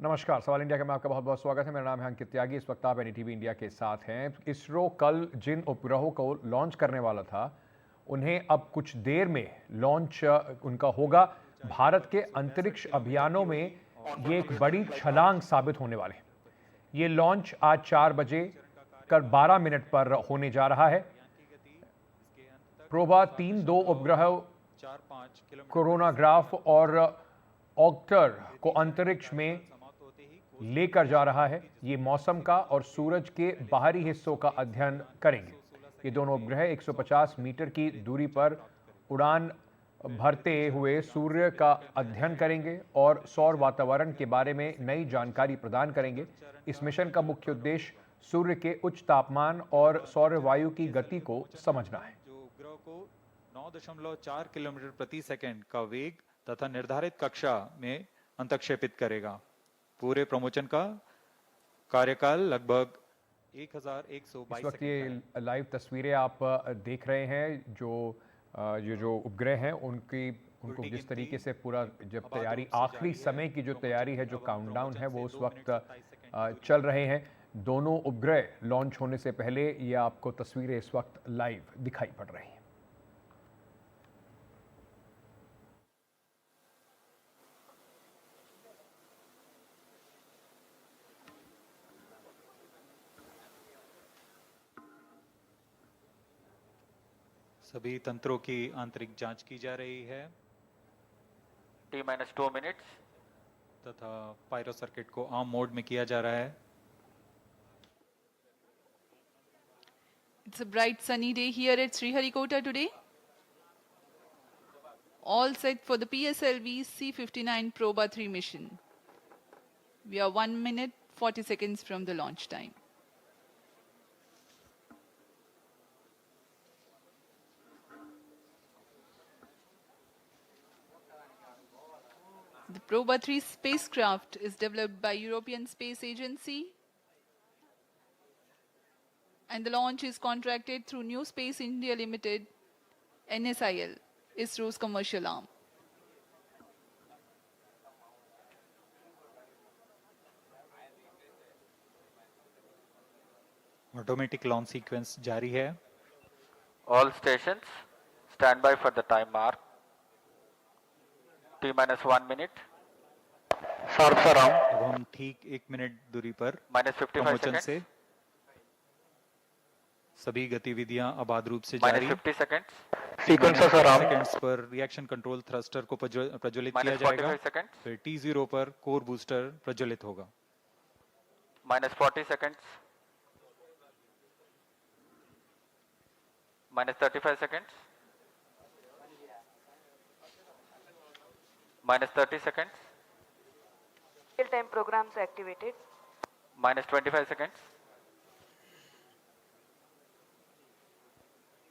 नमस्कार, सवाल इंडिया के में आपका बहुत बहुत स्वागत है। मेरा नाम है अंकित त्यागी। इस वक्त आप एनडीटीवी इंडिया के साथ हैं। इसरो कल जिन उपग्रहों को लॉन्च करने वाला था उन्हें अब कुछ देर में लॉन्च उनका होगा। भारत के अंतरिक्ष अभियानों में ये एक बड़ी छलांग साबित होने वाले हैं। ये लॉन्च आज 4 बजे कर 12 मिनट पर होने जा रहा है। प्रोबा 3 दो उपग्रह कोरोनाग्राफ और ऑक्टर को अंतरिक्ष में लेकर जा रहा है। ये मौसम का और सूरज के बाहरी हिस्सों का अध्ययन करेंगे। ये दोनों उपग्रह 150 मीटर की दूरी पर उड़ान भरते हुए सूर्य का अध्ययन करेंगे और सौर वातावरण के बारे में नई जानकारी प्रदान करेंगे। इस मिशन का मुख्य उद्देश्य सूर्य के उच्च तापमान और सौर वायु की गति को समझना है। जो उपग्रह को 9.4 किलोमीटर प्रति सेकंड का वेग तथा निर्धारित कक्षा में अंतक्षेपित करेगा। पूरे प्रमोशन का कार्यकाल लगभग 1122 इस वक्त ये लाइव तस्वीरें आप देख रहे हैं। जो उपग्रह हैं उनको जिस तरीके से पूरा जब तैयारी आखिरी समय की जो तैयारी है, जो काउंटडाउन है, वो उस वक्त चल रहे हैं। दोनों उपग्रह लॉन्च होने से पहले ये आपको तस्वीरें इस वक्त लाइव दिखाई पड़ रही हैं। सभी तंत्रों की आंतरिक जांच की जा रही है। T-2 minutes तथा पायरो सर्किट को आर्म मोड में किया जा रहा है। It's a bright sunny day here at Sriharikota today. All set for the PSLV C-59 Proba 3 mission. We are 1 minute 40 seconds from the launch time. The Proba 3 spacecraft is developed by European Space Agency, and the launch is contracted through New Space India Limited, NSIL, ISRO's commercial arm. Automatic launch sequence जारी है। all stations stand by for the time mark. T-1 minute. Sharp around. अब हम ठीक 1 minute दूरी पर -55 promotion seconds. से सभी गतिविधियां आबाद रूप से जारी। -50 seconds. Sequences सेकंड्स पर रिएक्शन कंट्रोल थ्रस्टर को प्रज्वलित किया जाएगा। -45 seconds. फिर T0 पर कोर बूस्टर प्रज्वलित होगा। -40 seconds. -35 seconds. -30 seconds. Real-time programs activated. -25 seconds.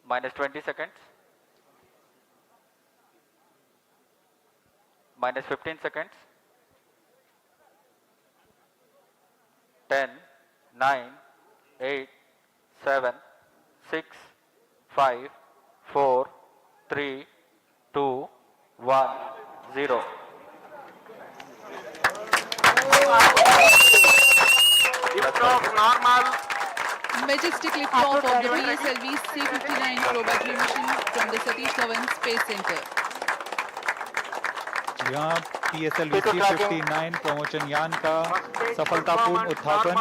-20 seconds. -15 seconds. 10, 9, 8, 7, 6, 5, 4, 3, 2, 1, 0. Liftoff normal. Majestic liftoff of the PSLV C-59 Proba 3 mission from the Satish Dhawan Space Center. यहाँ PSLV C-59 promotion यान का सफलतापूर्ण उत्थापन।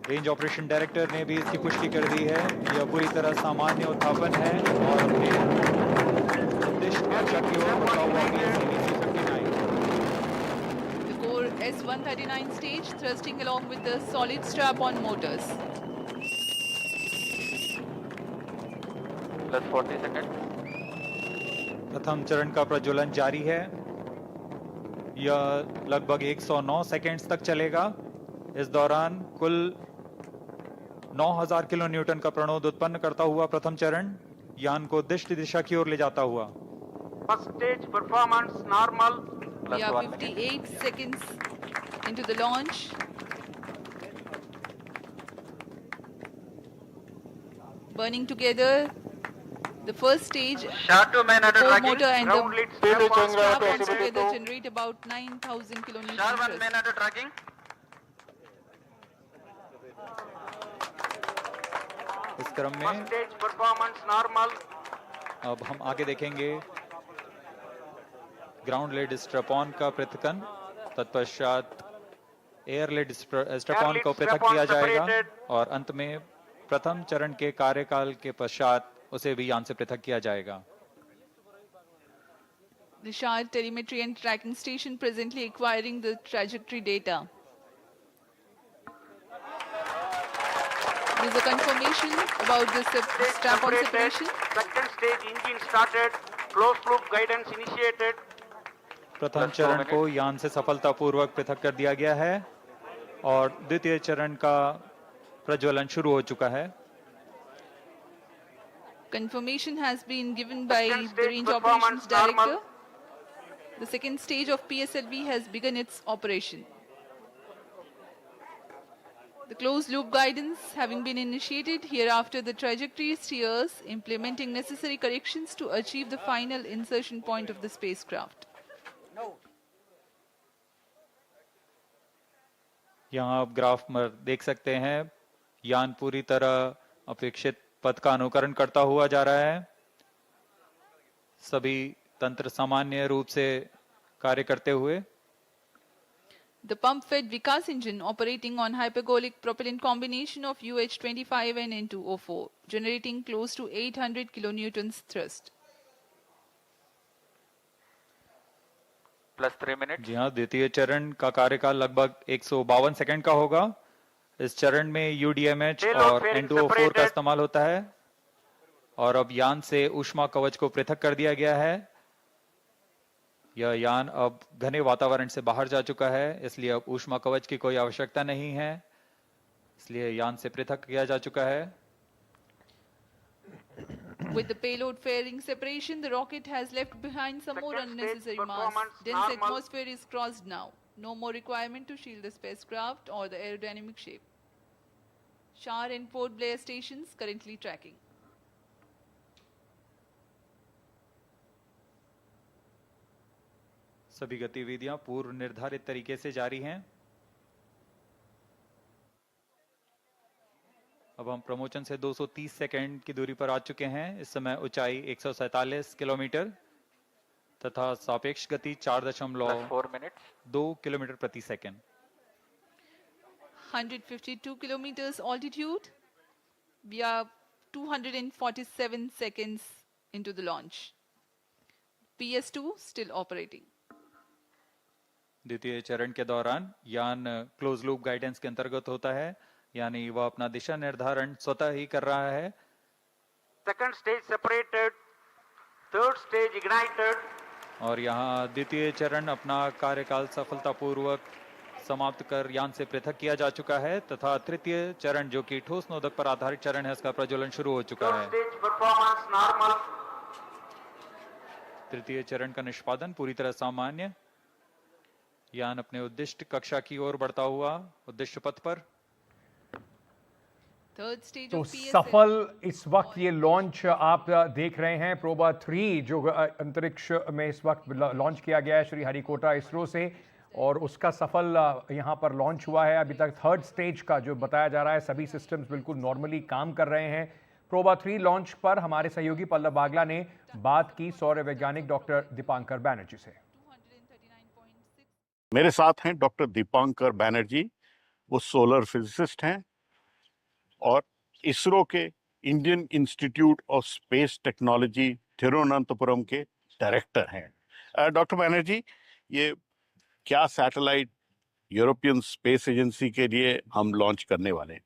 Range operation director ने भी इसकी पुष्टि कर दी है। यह पूरी तरह सामान्य उत्थापन है और अपने उद्देश्य कक्षा की ओर बढ़ता हुआ PSLV C-59। The core S-139 stage thrusting along with the solid strap-on motors. +40 seconds. प्रथम चरण का प्रज्वलन जारी है। यह लगभग 109 सेकेंड्स तक चलेगा। इस दौरान कुल 9000 किलो न्यूटन का प्रणोद उत्पन्न करता हुआ प्रथम चरण यान को दिष्ट दिशा की ओर ले जाता हुआ। First stage performance normal. We are 58 seconds into the launch. Burning together the first stage, Shadow man under core tracking. motor and Ground the lead strap on strap-ons possibility together to. generate about 9,000 kilonewton Sharp thrust. man under tracking. इस क्रम First में stage performance normal. अब हम आगे देखेंगे ground lead strap-on का पृथक्कन, तत्पश्चात air lead strap-on को पृथक किया जाएगा और अंत में प्रथम चरण के कार्यकाल के पश्चात उसे भी यान से पृथक किया जाएगा। The Shard telemetry and tracking station presently acquiring the trajectory data. There is a confirmation about the Stage strap-on separated. separation. Second stage engine started. Closed loop guidance initiated. प्रथम Plus 2 चरण minutes. को यान से सफलतापूर्वक पृथक कर दिया गया है और द्वितीय चरण का प्रज्वलन शुरू हो चुका है। Confirmation has been given by Second the stage Range performance Operations Director. normal. The second stage of PSLV has begun its operation. The closed loop guidance having been initiated, hereafter the trajectory steers implementing necessary corrections to achieve the final insertion point of the spacecraft. यहाँ आप graph में देख सकते हैं यान पूरी तरह अपेक्षित पथ का अनुकरण करता हुआ जा रहा है। सभी तंत्र सामान्य रूप से कार्य करते हुए The pump-fed Vikas engine operating on hypergolic propellant combination of UH-25 and N2O4, generating close to 800 kilonewtons thrust. Plus 3 minutes. जी हाँ, द्वितीय चरण का कार्यकाल लगभग 152 सेकंड का होगा। इस चरण में UDMH Payload और fairing N2O4 का separated. इस्तेमाल होता है और अब यान से ऊष्मा कवच को पृथक कर दिया गया है। यह यान अब घने वातावरण से बाहर जा चुका है, इसलिए अब ऊष्मा कवच की कोई आवश्यकता नहीं है, इसलिए यान से पृथक किया जा चुका है। With the payload fairing separation, the rocket has left behind some more Second stage unnecessary mass. performance Dense normal. atmosphere is crossed now. No more requirement to shield the spacecraft or the aerodynamic shape. Shar and Port Blair stations currently tracking. सभी गतिविधियां पूर्व निर्धारित तरीके से जारी हैं। अब हम प्रमोशन से 230 सेकंड की दूरी पर आ चुके हैं। इस समय ऊंचाई 147 किलोमीटर तथा सापेक्ष गति Plus 4 minutes. 4.2 किलोमीटर प्रति second. 152 kilometers altitude. We are 247 seconds into the launch. PS2 still operating. द्वितीय चरण के दौरान यान क्लोज लूप गाइडेंस के अंतर्गत होता है, यानी वह अपना दिशा निर्धारण स्वतः ही कर रहा है। Second stage separated. Third stage ignited. और यहाँ द्वितीय चरण अपना कार्यकाल सफलतापूर्वक समाप्त कर यान से पृथक किया जा चुका है तथा तृतीय चरण जो कि ठोस नोदक पर आधारित चरण है, उसका प्रज्वलन शुरू हो चुका Third है। stage performance normal. तृतीय चरण का निष्पादन पूरी तरह सामान्य। यान अपने उद्दिष्ट कक्षा की ओर बढ़ता हुआ उद्दिष्ट पथ पर। Third stage तो of PSL. सफल इस वक्त ये लॉन्च आप देख रहे हैं प्रोबा 3 जो अंतरिक्ष में इस वक्त लॉन्च किया गया है श्रीहरिकोटा इसरो से और उसका सफल यहाँ पर लॉन्च हुआ है। अभी तक थर्ड स्टेज का जो बताया जा रहा है सभी सिस्टम्स बिल्कुल नॉर्मली काम कर रहे हैं। प्रोबा 3 लॉन्च पर हमारे सहयोगी पल्लव बागला ने बात की सौर वैज्ञानिक डॉक्टर दीपांकर बैनर्जी से। 239.6 मेरे साथ हैं डॉक्टर दीपांकर बैनर्जी। वो सोलर फिजिसिस्ट हैं और इसरो के Indian institute of space technology Thiruvananthapuram के डायरेक्टर हैं। डॉक्टर बैनर्जी, ये क्या सैटेलाइट यूरोपियन स्पेस एजेंसी के लिए हम लॉन्च करने वाले हैं?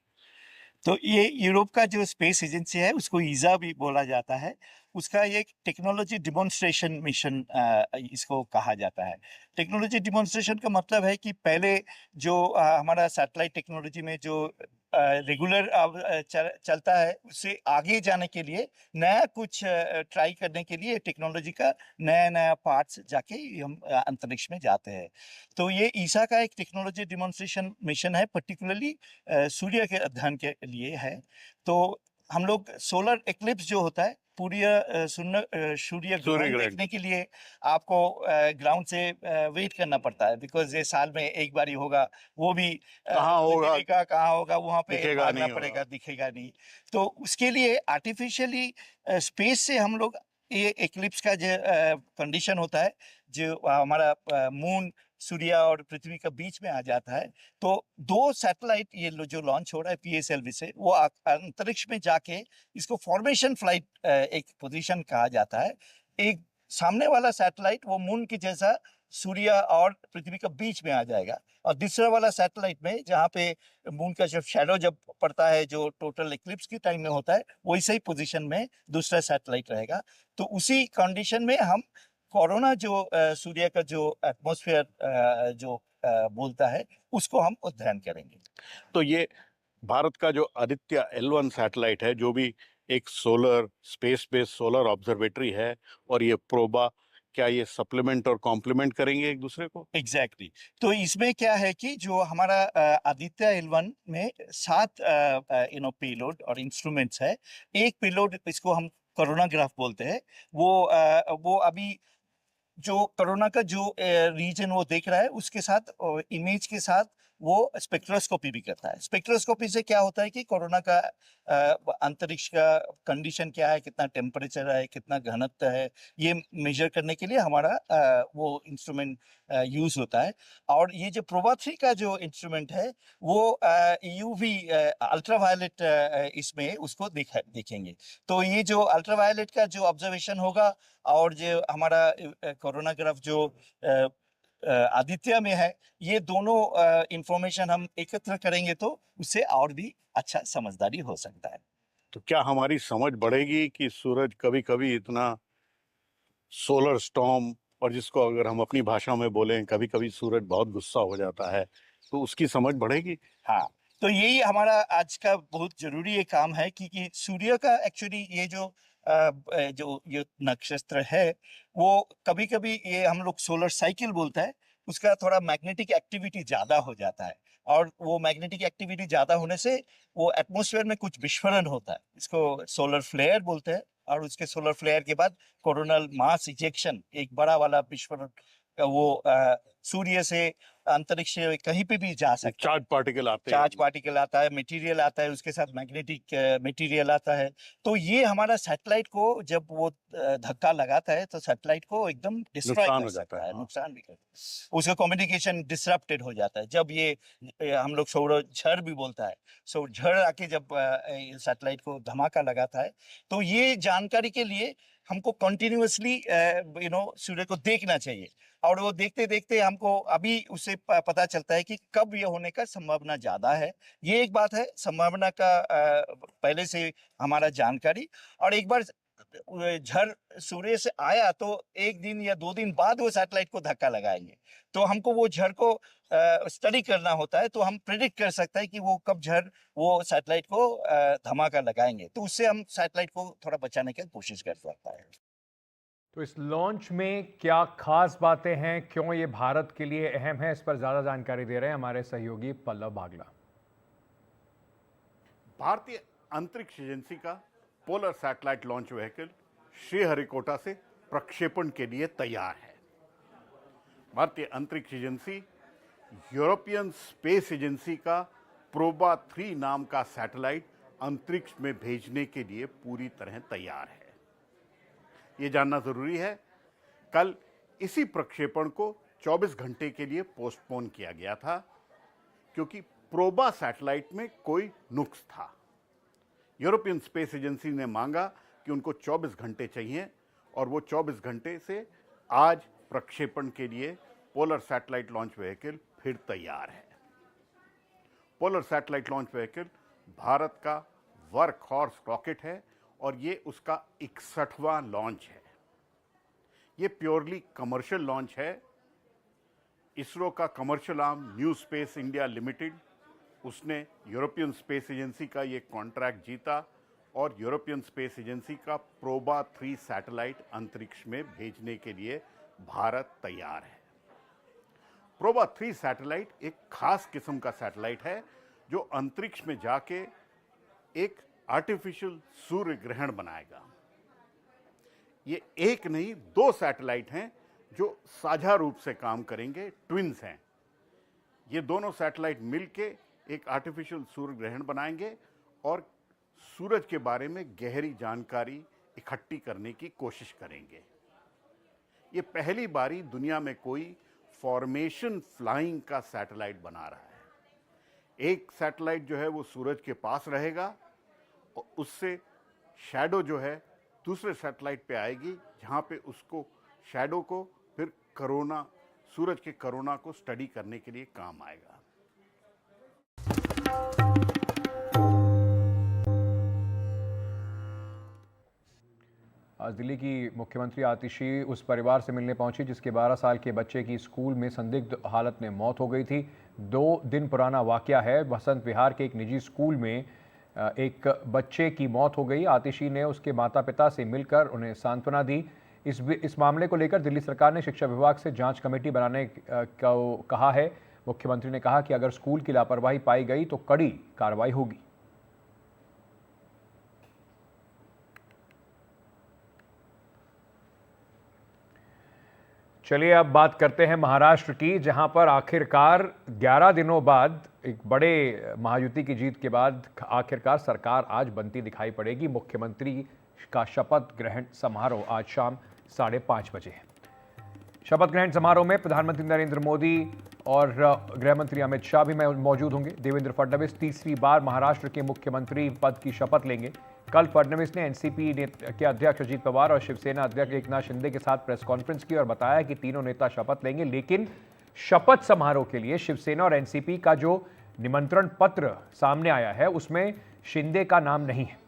तो ये यूरोप का जो स्पेस एजेंसी है उसको ईसा भी बोला जाता है। उसका एक टेक्नोलॉजी डिमॉन्स्ट्रेशन मिशन इसको कहा जाता है। टेक्नोलॉजी डिमॉन्स्ट्रेशन का मतलब है कि पहले जो हमारा सैटेलाइट टेक्नोलॉजी में जो रेगुलर चलता है उससे आगे जाने के लिए नया कुछ ट्राई करने के लिए टेक्नोलॉजी का नया नया पार्ट्स जाके हम अंतरिक्ष में जाते हैं। तो ये ईसा का एक टेक्नोलॉजी डिमॉन्स्ट्रेशन मिशन है, पर्टिकुलरली सूर्य के अध्ययन के लिए है। तो हम लोग सोलर एक्लिप्स जो होता है सूर्य ग्रहण ग्रहण। देखने के लिए आपको ग्राउंड से वेट करना पड़ता है, बिकॉज ये साल में एक बार ही होगा, वो भी कहाँ होगा? कहाँ होगा, वहां पे दिखेगा भागना नहीं होगा। पड़ेगा, दिखेगा नहीं। तो उसके लिए आर्टिफिशियली स्पेस से हम लोग ये एक्लिप्स का जो कंडीशन होता है, जो हमारा मून सूर्य और पृथ्वी के बीच में आ जाता है, तो 2 सैटेलाइट ये जो लॉन्च हो रहा है PSLV से, वो अंतरिक्ष में जाके इसको फॉर्मेशन फ्लाइट एक पोजीशन कहा जाता है। एक सामने वाला सैटेलाइट वो मून के जैसा सूर्य और पृथ्वी के बीच में आ जाएगा, और दूसरा वाला सैटेलाइट में जहाँ पे मून का जब शैडो जब पड़ता है, जो टोटल एक्लिप्स के टाइम में होता है, वैसे ही पोजीशन में दूसरा सैटेलाइट रहेगा। तो उसी कंडीशन में हम कोरोना जो सूर्य का जो एटमॉस्फेयर जो बोलता है, उसको हम अध्ययन करेंगे। तो ये भारत का जो आदित्य L1 सैटेलाइट है, जो भी एक solar space based solar observatory है, और ये प्रोबा, क्या ये सप्लीमेंट और कॉम्प्लीमेंट करेंगे एक दूसरे को? एग्जैक्टली तो इसमें क्या है कि जो हमारा आदित्य L1 में 7 पेलोड और इंस्ट्रूमेंट्स है। एक पेलोड, इसको हम कोरोनाग्राफ बोलते हैं, वो अभी जो कोरोना का जो रीजन वो देख रहा है, उसके साथ इमेज के साथ वो स्पेक्ट्रोस्कोपी भी करता है। स्पेक्ट्रोस्कोपी से क्या होता है कि कोरोना का अंतरिक्ष का कंडीशन क्या है, कितना टेम्परेचर है, कितना घनत्व है, ये मेजर करने के लिए हमारा वो इंस्ट्रूमेंट यूज होता है। और ये जो प्रोबा 3 का जो इंस्ट्रूमेंट है, वो यूवी अल्ट्रावायलेट इसमें उसको देखेंगे। तो ये जो अल्ट्रावायलेट का जो ऑब्जर्वेशन होगा, और जो हमारा कोरोनाग्राफ जो आदित्य में है, ये दोनों इंफॉर्मेशन हम एकत्र करेंगे, तो उससे और भी अच्छा समझदारी हो सकता है। तो क्या हमारी समझ बढ़ेगी कि सूरज कभी कभी इतना सोलर स्टॉर्म, और जिसको अगर हम अपनी भाषा में बोलें, कभी कभी सूरज बहुत गुस्सा हो जाता है, तो उसकी समझ बढ़ेगी? हाँ, तो यही हमारा आज का बहुत जरूरी ये काम है, क्योंकि सूर्य का एक्चुअली ये जो ये नक्षत्र है, वो कभी कभी ये हम लोग सोलर साइकिल बोलता है, उसका थोड़ा मैग्नेटिक एक्टिविटी ज्यादा हो जाता है, और वो मैग्नेटिक एक्टिविटी ज्यादा होने से वो एटमॉस्फेयर में कुछ विस्फोटन होता है, इसको सोलर फ्लेयर बोलते हैं। और उसके सोलर फ्लेयर के बाद कोरोनल मास इजेक्शन, एक बड़ा वाला विस्फोटन, वो सूर्य से अंतरिक्ष में कहीं पे भी जा सकता है। चार्ज पार्टिकल आते हैं। चार्ज पार्टिकल आता है, मटेरियल आता है, उसके साथ मैग्नेटिक मटेरियल आता है। तो ये हमारा सैटेलाइट को जब वो धक्का लगाता है, तो सैटेलाइट को एकदम डिस्ट्रॉय नुकसान कर हो जाता सकता है, है, हाँ। नुकसान भी करता है, उसका कम्युनिकेशन डिसरप्टेड हो जाता है। जब ये हम लोग सौर झड़ भी बोलता है, सो झड़ आके जब सैटेलाइट को धमाका लगाता है, तो ये जानकारी के लिए हमको कंटिन्यूअसली सूर्य को देखना चाहिए, और वो देखते देखते हमको अभी उससे पता चलता है कि कब ये होने का संभावना ज्यादा है। ये एक बात है, संभावना का पहले से हमारा जानकारी। और एक बार झड़ सूर्य से आया, तो 1 दिन या 2 दिन बाद वो सैटेलाइट को धक्का लगाएंगे, तो हमको वो झड़ को स्टडी करना होता है, तो हम प्रेडिक्ट कर सकते हैं कि वो कब झड़ वो सैटेलाइट को धमाका लगाएंगे, तो उससे हम सैटेलाइट को थोड़ा बचाने की कोशिश कर सकता है। तो इस लॉन्च में क्या खास बातें हैं, क्यों ये भारत के लिए अहम है, इस पर ज्यादा जानकारी दे रहे हैं हमारे सहयोगी पल्लव बागला। भारतीय अंतरिक्ष एजेंसी का polar satellite launch vehicle Sriharikota से प्रक्षेपण के लिए तैयार है। भारतीय अंतरिक्ष एजेंसी यूरोपियन स्पेस एजेंसी का प्रोबा 3 नाम का सैटेलाइट अंतरिक्ष में भेजने के लिए पूरी तरह तैयार है। ये जानना जरूरी है, कल इसी प्रक्षेपण को 24 घंटे के लिए पोस्टपोन किया गया था, क्योंकि प्रोबा सैटेलाइट में कोई नुक्स था। यूरोपियन स्पेस एजेंसी ने मांगा कि उनको 24 घंटे चाहिए, और वो 24 घंटे से आज प्रक्षेपण के लिए पोलर सैटेलाइट लॉन्च व्हीकल फिर तैयार है। Polar satellite launch vehicle Bharat का वर्क हॉर्स रॉकेट है, और ये उसका 61वां लॉन्च है। ये प्योरली कमर्शियल लॉन्च है। इसरो का commercial arm new space India limited, उसने यूरोपियन स्पेस एजेंसी का ये कॉन्ट्रैक्ट जीता, और यूरोपियन स्पेस एजेंसी का प्रोबा 3 सैटेलाइट अंतरिक्ष में भेजने के लिए भारत तैयार है। प्रोबा 3 सैटेलाइट एक खास किस्म का सैटेलाइट है, जो अंतरिक्ष में जाके एक आर्टिफिशियल सूर्य ग्रहण बनाएगा। ये एक नहीं 2 सैटेलाइट हैं जो साझा रूप से काम करेंगे, ट्विन्स हैं। ये दोनों सैटेलाइट मिलके एक आर्टिफिशियल सूर्य ग्रहण बनाएंगे और सूरज के बारे में गहरी जानकारी इकट्ठी करने की कोशिश करेंगे। ये पहली बारी दुनिया में कोई फॉर्मेशन फ्लाइंग का सैटेलाइट बना रहा है। एक सैटेलाइट जो है वो सूरज के पास रहेगा और उससे शैडो जो है दूसरे सैटेलाइट पे आएगी, जहां पे उसको शैडो को फिर सूरज के कोरोना को स्टडी करने के लिए काम आएगा। आज दिल्ली की मुख्यमंत्री आतिशी उस परिवार से मिलने पहुंची जिसके 12 साल के बच्चे की स्कूल में संदिग्ध हालत में मौत हो गई थी। 2 दिन पुराना वाकया है। बसंत विहार के एक निजी स्कूल में एक बच्चे की मौत हो गई। आतिशी ने उसके माता पिता से मिलकर उन्हें सांत्वना दी। इस मामले को लेकर दिल्ली सरकार ने शिक्षा विभाग से जांच कमेटी बनाने को कहा है। मुख्यमंत्री ने कहा कि अगर स्कूल की लापरवाही पाई गई तो कड़ी कार्रवाई होगी। चलिए अब बात करते हैं महाराष्ट्र की, जहां पर आखिरकार 11 दिनों बाद एक बड़े महायुति की जीत के बाद आखिरकार सरकार आज बनती दिखाई पड़ेगी। मुख्यमंत्री का शपथ ग्रहण समारोह आज शाम 5:30 बजे है। शपथ ग्रहण समारोह में प्रधानमंत्री नरेंद्र मोदी और गृह मंत्री अमित शाह भी मौजूद होंगे। देवेंद्र फडणवीस तीसरी बार महाराष्ट्र के मुख्यमंत्री पद की शपथ लेंगे। कल फडणवीस ने एनसीपी के अध्यक्ष अजीत पवार और शिवसेना अध्यक्ष एकनाथ शिंदे के साथ प्रेस कॉन्फ्रेंस की और बताया कि तीनों नेता शपथ लेंगे, लेकिन शपथ समारोह के लिए शिवसेना और एनसीपी का जो निमंत्रण पत्र सामने आया है उसमें शिंदे का नाम नहीं है।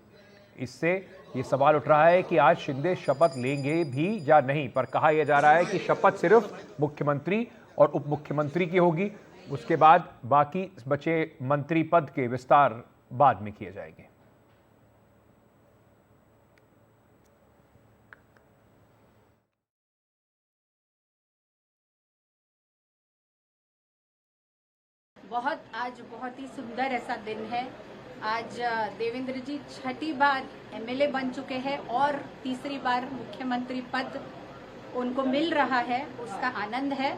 इससे ये सवाल उठ रहा है कि आज शिंदे शपथ लेंगे भी या नहीं, पर कहा यह जा रहा है कि शपथ सिर्फ मुख्यमंत्री और उप मुख्यमंत्री की होगी। उसके बाद बाकी बचे मंत्री पद के विस्तार बाद में किए जाएंगे। आज बहुत ही सुंदर ऐसा दिन है। आज देवेंद्र जी छठी बार एमएलए बन चुके हैं और तीसरी बार मुख्यमंत्री पद उनको मिल रहा है, उसका आनंद है।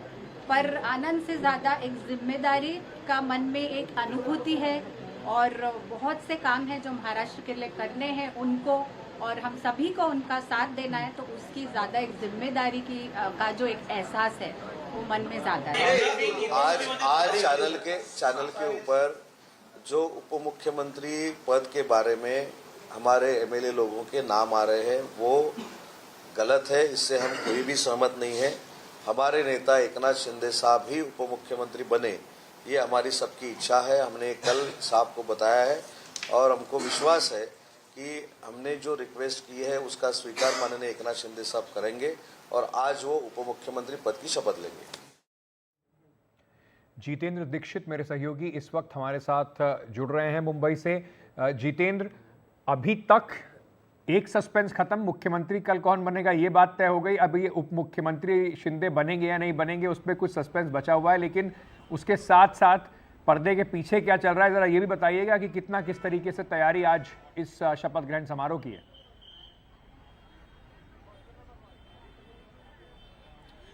पर आनंद से ज़्यादा एक जिम्मेदारी का मन में एक अनुभूति है और बहुत से काम हैं जो महाराष्ट्र के लिए करने हैं उनको, और हम सभी को उनका साथ देना है, तो उसकी ज़्यादा एक जिम्मेदारी का जो एक एहसास है वो मन में ज़्यादा है। आज चैनल के ऊपर जो उप मुख्यमंत्री पद के बारे में हमारे एमएलए लोगों के नाम आ रहे हैं वो गलत है, इससे हम कोई भी सहमत नहीं है। हमारे नेता एकनाथ शिंदे साहब ही उप मुख्यमंत्री बने, ये हमारी सबकी इच्छा है। हमने कल साहब को बताया है और हमको विश्वास है कि हमने जो रिक्वेस्ट की है उसका स्वीकार माननीय एकनाथ शिंदे साहब करेंगे और आज वो उप मुख्यमंत्री पद की शपथ लेंगे। जितेंद्र दीक्षित मेरे सहयोगी इस वक्त हमारे साथ जुड़ रहे हैं मुंबई से। जितेंद्र, अभी तक एक सस्पेंस खत्म, मुख्यमंत्री कल कौन बनेगा ये बात तय हो गई। अब ये उप मुख्यमंत्री शिंदे बनेंगे या नहीं बनेंगे उस पर कुछ सस्पेंस बचा हुआ है, लेकिन उसके साथ साथ पर्दे के पीछे क्या चल रहा है जरा ये भी बताइएगा कि किस तरीके से तैयारी आज इस शपथ ग्रहण समारोह की है।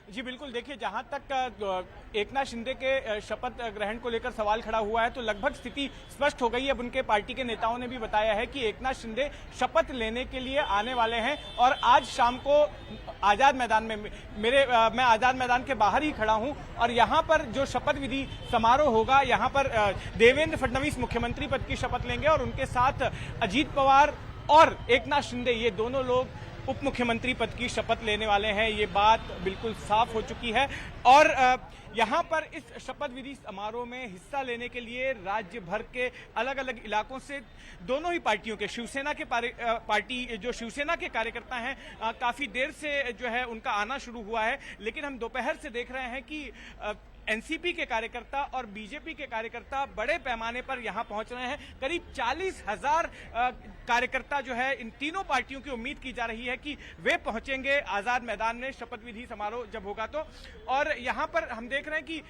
जी बिल्कुल, देखिए जहां तक एकनाथ शिंदे के शपथ ग्रहण को लेकर सवाल खड़ा हुआ है तो लगभग स्थिति स्पष्ट हो गई। अब उनके पार्टी के नेताओं ने भी बताया है कि एकनाथ शिंदे शपथ लेने के लिए आने वाले हैं और आज शाम को आजाद मैदान में मैं आजाद मैदान के बाहर ही खड़ा हूं और यहां पर जो शपथ विधि समारोह होगा, यहां पर देवेंद्र फडणवीस मुख्यमंत्री पद की शपथ लेंगे और उनके साथ अजीत पवार और एकनाथ शिंदे ये दोनों लोग उप मुख्यमंत्री पद की शपथ लेने वाले हैं। ये बात बिल्कुल साफ हो चुकी है और यहाँ पर इस शपथ विधि समारोह में हिस्सा लेने के लिए राज्य भर के अलग अलग इलाकों से दोनों ही पार्टियों के शिवसेना के कार्यकर्ता हैं, काफी देर से जो है उनका आना शुरू हुआ है, लेकिन हम दोपहर से देख रहे हैं कि एनसीपी के कार्यकर्ता और बीजेपी के कार्यकर्ता बड़े पैमाने पर यहां पहुंच रहे हैं। करीब 40,000 कार्यकर्ता जो है इन तीनों पार्टियों की उम्मीद की जा रही है कि वे पहुंचेंगे आजाद मैदान में शपथ विधि समारोह जब होगा तो। और यहां पर हम देख रहे हैं कि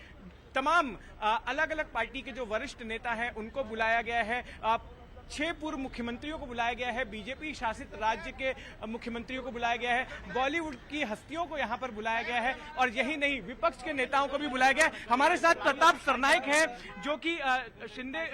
तमाम अलग अलग पार्टी के जो वरिष्ठ नेता हैं उनको बुलाया गया है। 6 पूर्व मुख्यमंत्रियों को बुलाया गया है, बीजेपी शासित राज्य के मुख्यमंत्रियों को बुलाया गया है, बॉलीवुड की हस्तियों को यहां पर बुलाया गया है और यही नहीं, विपक्ष के नेताओं को भी बुलाया गया है। हमारे साथ प्रताप सरनाइक हैं जो कि शिंदे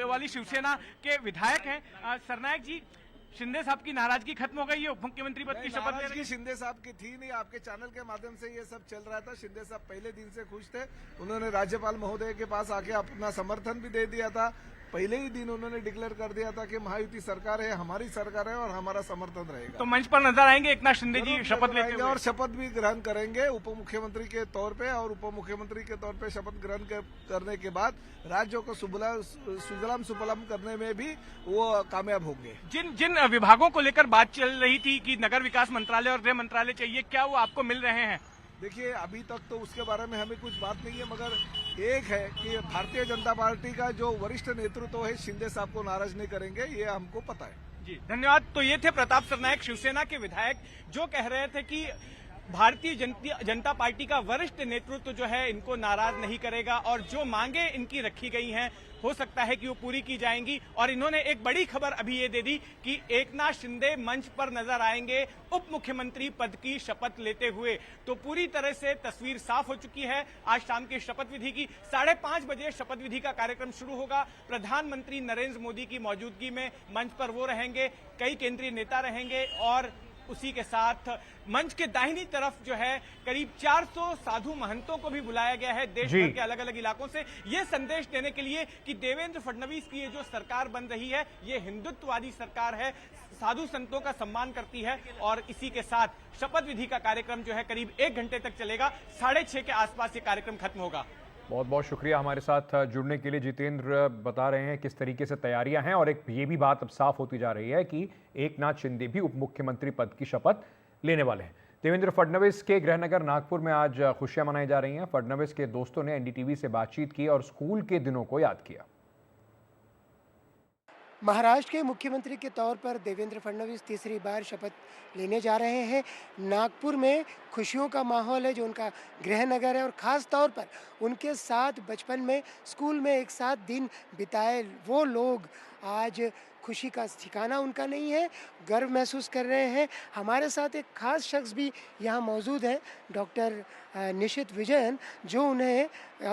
वाली शिवसेना के विधायक हैं। सरनाइक जी, शिंदे साहब की नाराजगी खत्म हो गई है, उप मुख्यमंत्री पद की शपथ ले रहे हैं। शिंदे साहब की थी नहीं, आपके चैनल के माध्यम से ये सब चल रहा था। शिंदे साहब पहले दिन से खुश थे, उन्होंने राज्यपाल महोदय के पास आके अपना समर्थन भी दे दिया था। पहले ही दिन उन्होंने डिक्लेयर कर दिया था कि महायुति सरकार है, हमारी सरकार है और हमारा समर्थन रहेगा। तो मंच पर नजर आएंगे एकनाथ शिंदे जी शपथ लेते हुए और शपथ भी ग्रहण करेंगे उप मुख्यमंत्री के तौर पे, और उप मुख्यमंत्री के तौर पे शपथ ग्रहण करने के बाद राज्यों को सुजलाम सुफलाम करने में भी वो कामयाब होंगे। जिन विभागों को लेकर बात चल रही थी कि नगर विकास मंत्रालय और गृह मंत्रालय चाहिए, क्या वो आपको मिल रहे हैं? देखिए, अभी तक तो उसके बारे में हमें कुछ बात नहीं है, मगर एक है कि भारतीय जनता पार्टी का जो वरिष्ठ नेतृत्व है, शिंदे साहब को नाराज नहीं करेंगे, ये हमको पता है। जी धन्यवाद। तो ये थे प्रताप सरनाइक, शिवसेना के विधायक, जो कह रहे थे कि भारतीय जनता पार्टी का वरिष्ठ नेतृत्व जो है इनको नाराज नहीं करेगा और जो मांगे इनकी रखी गई हैं हो सकता है कि वो पूरी की जाएंगी। और इन्होंने एक बड़ी खबर अभी ये दे दी कि एकनाथ शिंदे मंच पर नजर आएंगे उप मुख्यमंत्री पद की शपथ लेते हुए। तो पूरी तरह से तस्वीर साफ हो चुकी है। आज शाम की शपथ विधि की 5:30 बजे शपथ विधि का कार्यक्रम शुरू होगा। प्रधानमंत्री नरेंद्र मोदी की मौजूदगी में मंच पर वो रहेंगे, कई केंद्रीय नेता रहेंगे और उसी के साथ मंच के दाहिनी तरफ जो है करीब 400 साधु महंतों को भी बुलाया गया है देश भर के अलग अलग इलाकों से, ये संदेश देने के लिए कि देवेंद्र फडणवीस की ये जो सरकार बन रही है ये हिंदुत्ववादी सरकार है, साधु संतों का सम्मान करती है। और इसी के साथ शपथ विधि का कार्यक्रम जो है करीब 1 घंटे तक चलेगा। 6:30 के आसपास ये कार्यक्रम खत्म होगा। बहुत बहुत शुक्रिया हमारे साथ जुड़ने के लिए। जितेंद्र बता रहे हैं किस तरीके से तैयारियां हैं और एक ये भी बात अब साफ होती जा रही है कि एकनाथ शिंदे भी उप मुख्यमंत्री पद की शपथ लेने वाले हैं। देवेंद्र फडणवीस के गृहनगर नागपुर में आज खुशियां मनाई जा रही हैं। फडणवीस के दोस्तों ने एनडीटीवी से बातचीत की और स्कूल के दिनों को याद किया। महाराष्ट्र के मुख्यमंत्री के तौर पर देवेंद्र फडणवीस तीसरी बार शपथ लेने जा रहे हैं। नागपुर में खुशियों का माहौल है, जो उनका गृहनगर है, और ख़ास तौर पर उनके साथ बचपन में स्कूल में एक साथ दिन बिताए वो लोग आज खुशी का ठिकाना उनका नहीं है, गर्व महसूस कर रहे हैं। हमारे साथ एक खास शख्स भी यहाँ मौजूद है, डॉक्टर निशित विजयन, जो उन्हें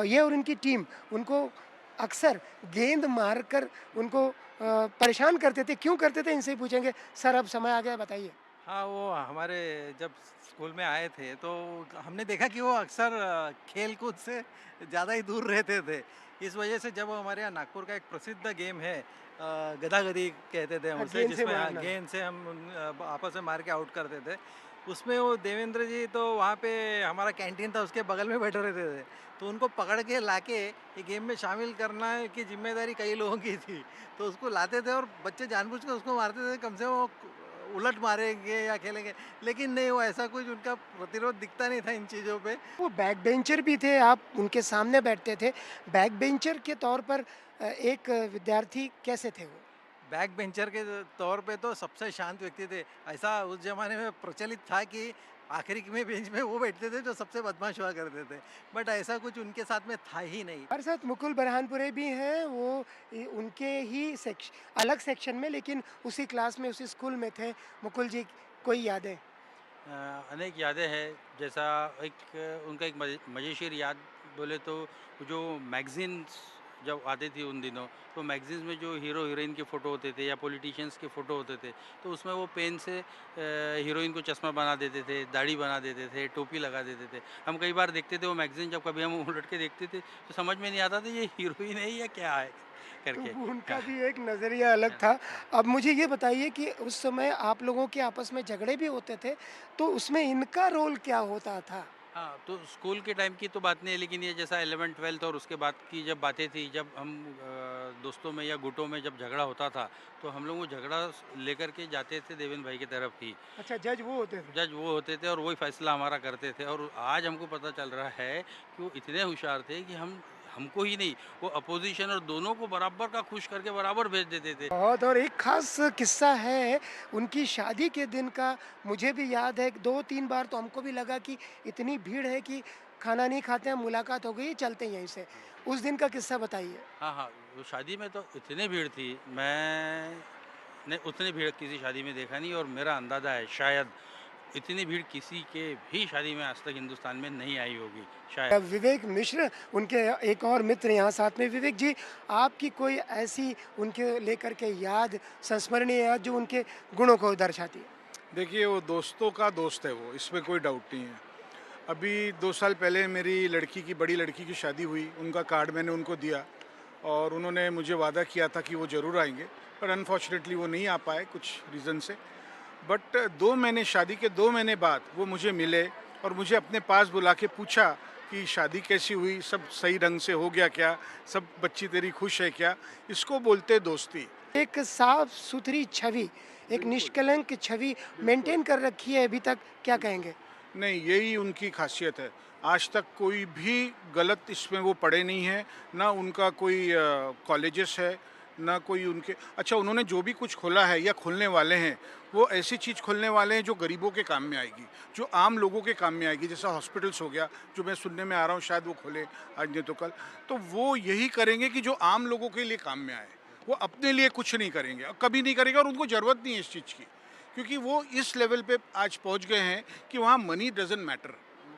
ये और उनकी टीम उनको अक्सर गेंद मारकर उनको परेशान करते थे। क्यों करते थे, इनसे ही पूछेंगे। सर, अब समय आ गया, बताइए। हाँ, वो हमारे जब स्कूल में आए थे तो हमने देखा कि वो अक्सर खेल कूद से ज़्यादा ही दूर रहते थे। इस वजह से जब हमारे यहाँ नागपुर का एक प्रसिद्ध गेम है गदागदी कहते थे हम उसे, जिसमें गेंद से हम आपस में मार के आउट करते थे, उसमें वो देवेंद्र जी तो वहाँ पे हमारा कैंटीन था उसके बगल में बैठे रहते थे, तो उनको पकड़ के लाके ये गेम में शामिल करना की जिम्मेदारी कई लोगों की थी। तो उसको लाते थे और बच्चे जानबूझ कर उसको मारते थे, कम से वो उलट मारेंगे या खेलेंगे, लेकिन नहीं, वो ऐसा कुछ उनका प्रतिरोध दिखता नहीं था इन चीज़ों पे। वो बैक बेंचर भी थे, आप उनके सामने बैठते थे। बैक बेंचर के तौर पर एक विद्यार्थी कैसे थे वो? बैक बेंचर के तौर पे तो सबसे शांत व्यक्ति थे। ऐसा उस जमाने में प्रचलित था कि आखिरी में बेंच में वो बैठते थे जो सबसे बदमाश हुआ करते थे, बट ऐसा कुछ उनके साथ में था ही नहीं। हमारे साथ मुकुल बरहानपुरे भी हैं, वो उनके ही अलग सेक्शन में लेकिन उसी क्लास में उसी स्कूल में थे। मुकुल जी, कोई यादें? अनेक यादें हैं। जैसा उनका एक मजेशीर याद बोले तो जो मैगजीन्स जब आते थे उन दिनों, तो मैगजीन्स में जो हीरो हीरोइन के फ़ोटो होते थे या पॉलिटिशियंस के फ़ोटो होते थे, तो उसमें वो पेन से हीरोइन को चश्मा बना देते थे, दाढ़ी बना देते थे, टोपी लगा देते थे। हम कई बार देखते थे वो मैगजीन, जब कभी हम उलट के देखते थे तो समझ में नहीं आता था ये हीरोइन है या क्या है करके। तो उनका भी एक नज़रिया अलग था। अब मुझे ये बताइए कि उस समय आप लोगों के आपस में झगड़े भी होते थे, तो उसमें इनका रोल क्या होता था? हाँ, तो स्कूल के टाइम की तो बात नहीं है, लेकिन ये जैसा 11th 12th और उसके बाद की जब बातें थी, जब हम दोस्तों में या गुटों में जब झगड़ा होता था तो हम लोग वो झगड़ा लेकर के जाते थे देवेंद्र भाई की तरफ ही। अच्छा, जज वो होते थे? जज वो होते थे और वही फैसला हमारा करते थे। और आज हमको पता चल रहा है कि वो इतने होशियार थे कि हमको ही नहीं, वो अपोजिशन और दोनों को बराबर का खुश करके बराबर भेज देते थे। बहुत। और एक खास किस्सा है उनकी शादी के दिन का, मुझे भी याद है 2-3 बार तो हमको भी लगा कि इतनी भीड़ है कि खाना नहीं खाते हैं, मुलाकात हो गई, चलते हैं यहीं से। उस दिन का किस्सा बताइए। हाँ हाँ, वो शादी में तो इतनी भीड़ थी, मैंने उतनी भीड़ किसी शादी में देखा नहीं, और मेरा अंदाज़ा है शायद इतनी भीड़ किसी के भी शादी में आज तक हिंदुस्तान में नहीं आई होगी शायद। विवेक मिश्र उनके एक और मित्र यहाँ साथ में। विवेक जी, आपकी कोई ऐसी उनके लेकर के याद, संस्मरणीय याद जो उनके गुणों को दर्शाती है? देखिए, वो दोस्तों का दोस्त है, वो इसमें कोई डाउट नहीं है। अभी 2 साल पहले मेरी लड़की की, बड़ी लड़की की शादी हुई, उनका कार्ड मैंने उनको दिया और उन्होंने मुझे वादा किया था कि वो ज़रूर आएंगे, पर अनफॉर्चुनेटली वो नहीं आ पाए कुछ रीज़न से। बट 2 महीने, शादी के 2 महीने बाद वो मुझे मिले और मुझे अपने पास बुला के पूछा कि शादी कैसी हुई, सब सही ढंग से हो गया क्या, सब बच्ची तेरी खुश है क्या। इसको बोलते दोस्ती। एक साफ सुथरी छवि, एक निष्कलंक छवि मेंटेन कर रखी है अभी तक, क्या कहेंगे? नहीं, यही उनकी खासियत है। आज तक कोई भी गलत इसमें वो पड़े नहीं है, ना उनका कोई कॉलेजेस है, ना कोई उनके। अच्छा, उन्होंने जो भी कुछ खोला है या खोलने वाले हैं, वो ऐसी चीज़ खोलने वाले हैं जो गरीबों के काम में आएगी, जो आम लोगों के काम में आएगी। जैसा हॉस्पिटल्स हो गया, जो मैं सुनने में आ रहा हूँ शायद वो खोले आज नहीं तो कल, तो वो यही करेंगे कि जो आम लोगों के लिए काम में आए। वो अपने लिए कुछ नहीं करेंगे, कभी नहीं करेंगे, और उनको ज़रूरत नहीं है इस चीज़ की, क्योंकि वो इस लेवल पे आज पहुंच गए हैं कि वहाँ मनी डजंट मैटर,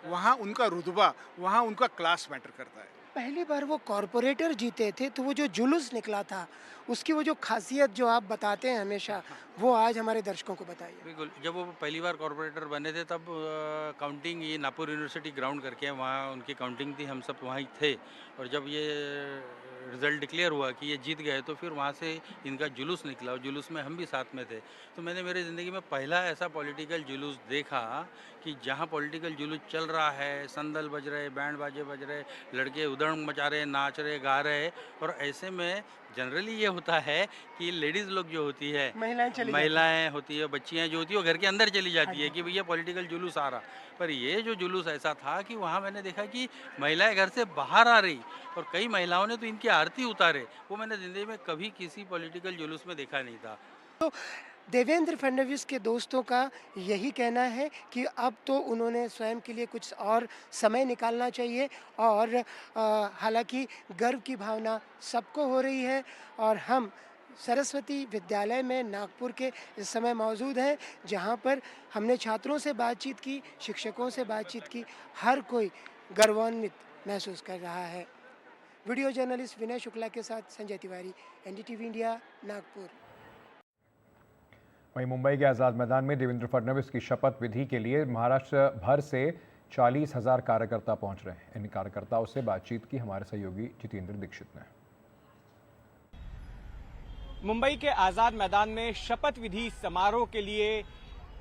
वहाँ उनका रुतबा, वहाँ उनका क्लास मैटर करता है। पहली बार वो कॉरपोरेटर जीते थे, तो वो जो जुलूस निकला था, उसकी वो जो खासियत जो आप बताते हैं हमेशा, वो आज हमारे दर्शकों को बताइए। बिल्कुल, जब वो पहली बार कॉर्पोरेटर बने थे तब काउंटिंग ये नागपुर यूनिवर्सिटी ग्राउंड करके वहाँ उनकी काउंटिंग थी, हम सब वहाँ ही थे, और जब ये रिज़ल्ट डिक्लेयर हुआ कि ये जीत गए तो फिर वहाँ से इनका जुलूस निकला, और जुलूस में हम भी साथ में थे। तो मैंने मेरी ज़िंदगी में पहला ऐसा पॉलिटिकल जुलूस देखा कि जहाँ पॉलिटिकल जुलूस चल रहा है, संदल बज रहे, बैंड बाजे बज रहे, लड़के उधम मचा रहे, नाच रहे, गा रहे, और ऐसे में जनरली ये होता है कि लेडीज़ लोग जो होती है, महिलाएं होती है, बच्चियाँ जो होती है, वो घर के अंदर चली जाती है कि भैया पॉलिटिकल जुलूस आ रहा। पर ये जो जुलूस ऐसा था कि वहाँ मैंने देखा कि महिलाएं घर से बाहर आ रही, और कई महिलाओं ने तो इनकी आरती उतारे। वो मैंने ज़िंदगी में कभी किसी पॉलिटिकल जुलूस में देखा नहीं था। तो देवेंद्र फडणवीस के दोस्तों का यही कहना है कि अब तो उन्होंने स्वयं के लिए कुछ और समय निकालना चाहिए, और हालांकि गर्व की भावना सबको हो रही है। और हम सरस्वती विद्यालय में नागपुर के इस समय मौजूद हैं, जहां पर हमने छात्रों से बातचीत की, शिक्षकों से बातचीत की, हर कोई गर्वान्वित महसूस कर रहा है। वीडियो जर्नलिस्ट विनय शुक्ला के साथ संजय तिवारी, एनडीटीवी इंडिया, नागपुर। वहीं मुंबई के आज़ाद मैदान में देवेंद्र फडणवीस की शपथ विधि के लिए महाराष्ट्र भर से 40,000 कार्यकर्ता पहुंच रहे हैं। इन कार्यकर्ताओं से बातचीत की हमारे सहयोगी जितेंद्र दीक्षित ने। मुंबई के आज़ाद मैदान में शपथ विधि समारोह के लिए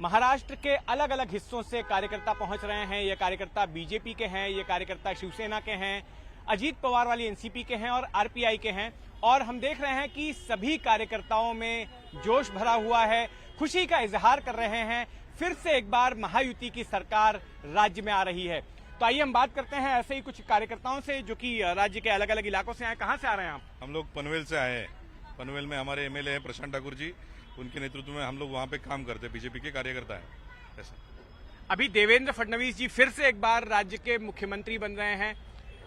महाराष्ट्र के अलग अलग हिस्सों से कार्यकर्ता पहुंच रहे हैं। ये कार्यकर्ता बीजेपी के हैं, ये कार्यकर्ता शिवसेना के हैं, अजीत पवार वाली एनसीपी के हैं और आरपीआई के हैं। और हम देख रहे हैं कि सभी कार्यकर्ताओं में जोश भरा हुआ है, खुशी का इजहार कर रहे हैं। फिर से एक बार महायुति की सरकार राज्य में आ रही है। तो आइए हम बात करते हैं ऐसे ही कुछ कार्यकर्ताओं से जो कि राज्य के अलग अलग इलाकों से आए। कहां से आ रहे हैं आप? हम लोग पनवेल से आए हैं। पनवेल में हमारे एमएलए हैं प्रशांत ठाकुर जी, उनके नेतृत्व में हम लोग वहाँ पे काम करते हैं, बीजेपी के कार्यकर्ता हैं। ऐसा अभी देवेंद्र फडणवीस जी फिर से एक बार राज्य के मुख्यमंत्री बन रहे हैं।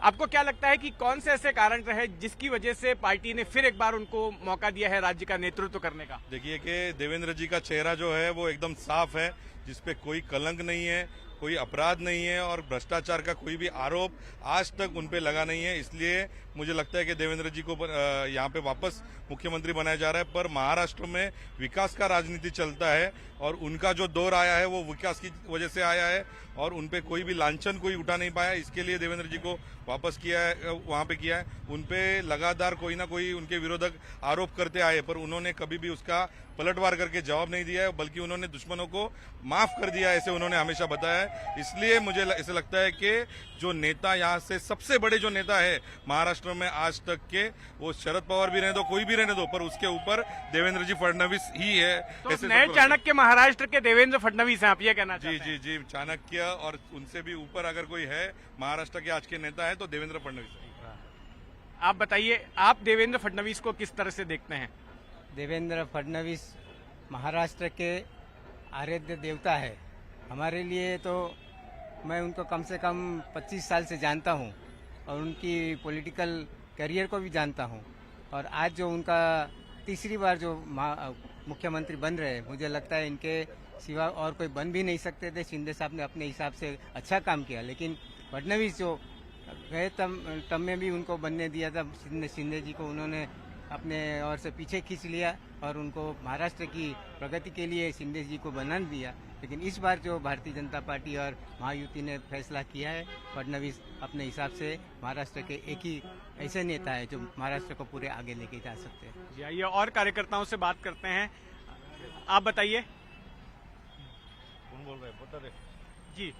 आपको क्या लगता है कि कौन से ऐसे कारण रहे जिसकी वजह से पार्टी ने फिर एक बार उनको मौका दिया है राज्य का नेतृत्व करने का? देखिए कि देवेंद्र जी का चेहरा जो है वो एकदम साफ है, जिसपे कोई कलंक नहीं है, कोई अपराध नहीं है, और भ्रष्टाचार का कोई भी आरोप आज तक उन पे लगा नहीं है। इसलिए मुझे लगता है कि देवेंद्र जी को यहाँ पे वापस मुख्यमंत्री बनाया जा रहा है। पर महाराष्ट्र में विकास का राजनीति चलता है, और उनका जो दौर आया है वो विकास की वजह से आया है, और उन पे कोई भी लांछन कोई उठा नहीं पाया। इसके लिए देवेंद्र जी को वापस किया है, वहाँ पे किया है। उन पे लगातार कोई ना कोई उनके विरोधक आरोप करते आए, पर उन्होंने कभी भी उसका पलटवार करके जवाब नहीं दिया है, बल्कि उन्होंने दुश्मनों को माफ कर दिया, ऐसे उन्होंने हमेशा बताया है। इसलिए मुझे ऐसा लगता है कि जो नेता यहाँ से सबसे बड़े जो नेता है महाराष्ट्र में आज तक के, वो शरद पवार भी रहने दो, कोई भी रहने दो, पर उसके ऊपर देवेंद्र जी फडणवीस ही है। तो नए चाणक्य महाराष्ट्र के देवेंद्र फडणवीस हैं, आप ये कहना चाहते हैं? जी, चाणक्य और उनसे भी ऊपर अगर कोई है महाराष्ट्र के आज के नेता है तो देवेंद्र फडणवीस। आप बताइए, आप देवेंद्र फडणवीस को किस तरह से देखते हैं? देवेंद्र फडणवीस महाराष्ट्र के आराध्य देवता है। हमारे लिए तो मैं उनको कम से कम 25 साल से जानता हूँ और उनकी पॉलिटिकल करियर को भी जानता हूँ। और आज जो उनका तीसरी बार जो मुख्यमंत्री बन रहे हैं, मुझे लगता है इनके सिवा और कोई बन भी नहीं सकते थे। शिंदे साहब ने अपने हिसाब से अच्छा काम किया, लेकिन फडणवीस जो गए तब में भी उनको बनने दिया था। शिंदे जी को उन्होंने अपने ओर से पीछे खींच लिया और उनको महाराष्ट्र की प्रगति के लिए शिंदे जी को बना दिया। लेकिन इस बार जो भारतीय जनता पार्टी और महायुति ने फैसला किया है, फडणवीस अपने हिसाब से महाराष्ट्र के एक ही ऐसे नेता है जो महाराष्ट्र को पूरे आगे लेके जा सकते हैं। जी आइए और कार्यकर्ताओं से बात करते हैं। आप बताइए। कौन बोल रहे हैं? बता दे। जी,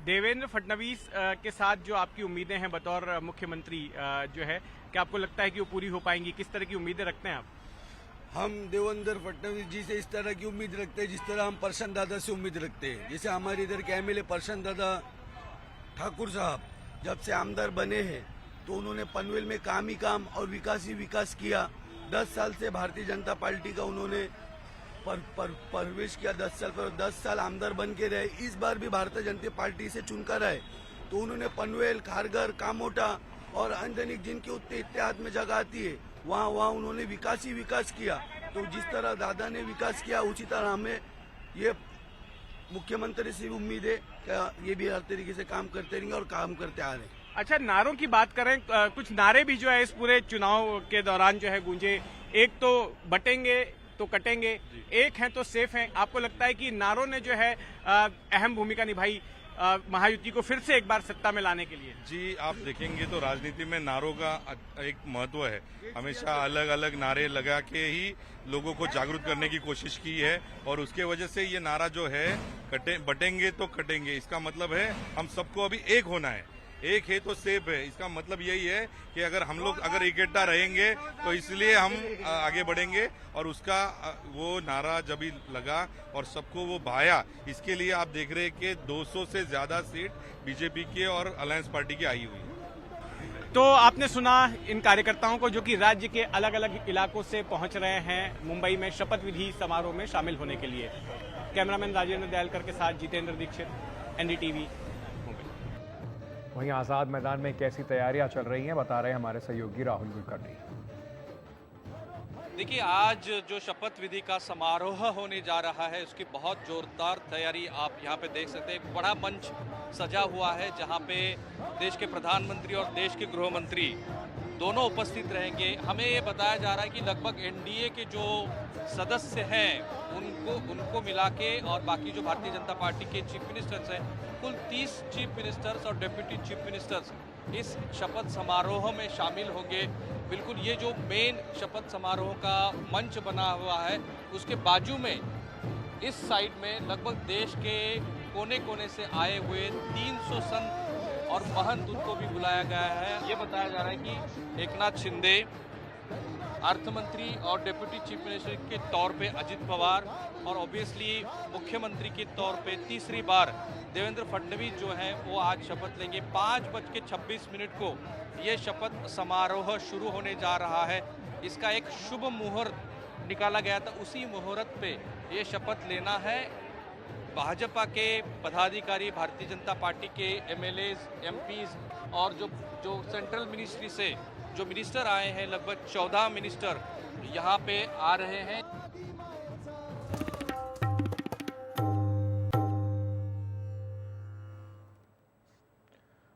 देवेंद्र फडणवीस के साथ जो आपकी उम्मीदें हैं बतौर मुख्यमंत्री जो है, क्या आपको लगता है कि वो पूरी हो पाएंगी? किस तरह की उम्मीदें रखते हैं आप? हम देवेंद्र फडणवीस जी से इस तरह की उम्मीद रखते हैं जिस तरह हम प्रशांत दादा से उम्मीद रखते हैं। जैसे हमारे इधर के एमएलए प्रशांत दादा ठाकुर साहब जब से आमदार बने हैं तो उन्होंने पनवेल में काम ही काम और विकास ही विकास किया। 10 साल से भारतीय जनता पार्टी का उन्होंने प्रवेश किया, 10 साल पर 10 साल आमदार बन के रहे। इस बार भी भारतीय जनता पार्टी से चुनकर आए तो उन्होंने पनवेल, खारघर, कामोटा और अन्य जिनके उत्ते इत्तेहाद में जगह आती है वहाँ उन्होंने विकास ही विकास किया। तो जिस तरह दादा ने विकास किया उसी तरह हमें ये मुख्यमंत्री से उम्मीद है कि ये भी हर तरीके से काम करते रहेंगे और काम करते आ रहे हैं। अच्छा, नारों की बात करें, कुछ नारे भी जो है इस पूरे चुनाव के दौरान जो है गूंजे। एक तो बटेंगे तो कटेंगे, एक है तो सेफ हैं। आपको लगता है कि नारों ने जो है अहम भूमिका निभाई महायुति को फिर से एक बार सत्ता में लाने के लिए? जी, आप देखेंगे तो राजनीति में नारों का एक महत्व है। हमेशा अलग अलग नारे लगा के ही लोगों को जागरूक करने की कोशिश की है और उसके वजह से ये नारा जो है बटेंगे तो कटेंगे, इसका मतलब है हम सबको अभी एक होना है। एक है तो सेफ है, इसका मतलब यही है कि अगर हम लोग अगर इकट्ठा रहेंगे तो इसलिए हम आगे बढ़ेंगे। और उसका वो नारा जब भी लगा और सबको वो भाया, इसके लिए आप देख रहे हैं कि 200 से ज्यादा सीट बीजेपी के और अलायंस पार्टी की आई हुई है। तो आपने सुना इन कार्यकर्ताओं को जो कि राज्य के अलग अलग इलाकों से पहुंच रहे हैं मुंबई में शपथ विधि समारोह में शामिल होने के लिए। कैमरामैन राजेंद्र दयालकर के साथ जितेंद्र दीक्षित, एनडीटीवी। वहीं आज़ाद मैदान में कैसी तैयारियां चल रही हैं, बता रहे हैं हमारे सहयोगी राहुल कुलकर्णी। देखिए, आज जो शपथ विधि का समारोह होने जा रहा है उसकी बहुत जोरदार तैयारी आप यहाँ पे देख सकते हैं। एक बड़ा मंच सजा हुआ है जहाँ पे देश के प्रधानमंत्री और देश के गृह मंत्री दोनों उपस्थित रहेंगे। हमें ये बताया जा रहा है कि लगभग एनडीए के जो सदस्य हैं उनको मिला के और बाकी जो भारतीय जनता पार्टी के चीफ मिनिस्टर्स हैं, कुल 30 चीफ मिनिस्टर्स और डिप्टी चीफ मिनिस्टर्स इस शपथ समारोह में शामिल होंगे। बिल्कुल ये जो मेन शपथ समारोह का मंच बना हुआ है उसके बाजू में इस साइड में लगभग देश के कोने कोने से आए हुए 300 संत और महंत उनको भी बुलाया गया है। ये बताया जा रहा है कि एकनाथ शिंदे, अर्थ मंत्री और डिप्टी चीफ मिनिस्टर के तौर पे अजित पवार और ऑब्वियसली मुख्यमंत्री के तौर पे तीसरी बार देवेंद्र फडणवीस जो हैं वो आज शपथ लेंगे। 5:26 को ये शपथ समारोह शुरू होने जा रहा है। इसका एक शुभ मुहूर्त निकाला गया था, उसी मुहूर्त पे ये शपथ लेना है। भाजपा के पदाधिकारी, भारतीय जनता पार्टी के एमएलएज, एमपीज और जो सेंट्रल मिनिस्ट्री से जो मिनिस्टर आए हैं, लगभग 14 मिनिस्टर यहाँ पे आ रहे हैं।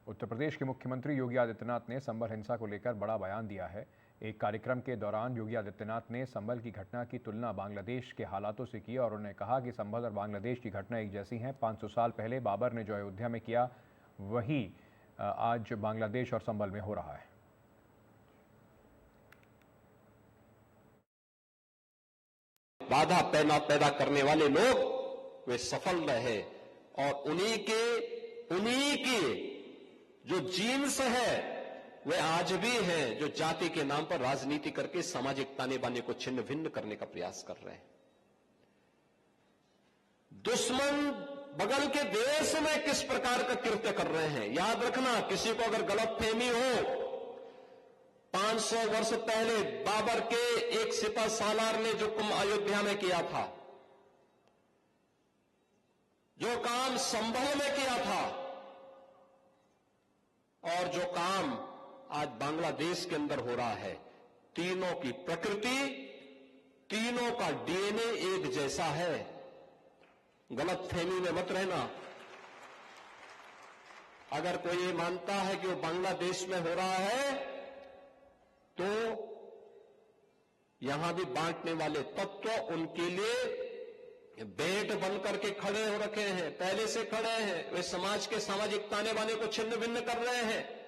उत्तर प्रदेश के मुख्यमंत्री योगी आदित्यनाथ ने संभल हिंसा को लेकर बड़ा बयान दिया है। एक कार्यक्रम के दौरान योगी आदित्यनाथ ने संभल की घटना की तुलना बांग्लादेश के हालातों से की और उन्होंने कहा कि संभल और बांग्लादेश की घटना एक जैसी हैं। 500 साल पहले बाबर ने जो अयोध्या में किया वही आज बांग्लादेश और संभल में हो रहा है। बाधा पैदा करने वाले लोग वे सफल रहे और उन्हीं की जो जीन्स है वे आज भी हैं जो जाति के नाम पर राजनीति करके सामाजिक ताने बाने को छिन्न भिन्न करने का प्रयास कर रहे हैं। दुश्मन बगल के देश में किस प्रकार का कृत्य कर रहे हैं, याद रखना। किसी को अगर गलतफहमी हो, 500 वर्ष पहले बाबर के एक सिपह सालार ने जो कुंभ अयोध्या में किया था, जो काम संभल में किया था, और जो काम आज बांग्लादेश के अंदर हो रहा है, तीनों की प्रकृति, तीनों का डीएनए एक जैसा है। गलतफहमी में मत रहना। अगर कोई ये मानता है कि वो बांग्लादेश में हो रहा है, तो यहां भी बांटने वाले तत्व उनके लिए बेट बनकर के खड़े हो रखे हैं, पहले से खड़े हैं। वे समाज के सामाजिक ताने बाने को छिन्न भिन्न कर रहे हैं।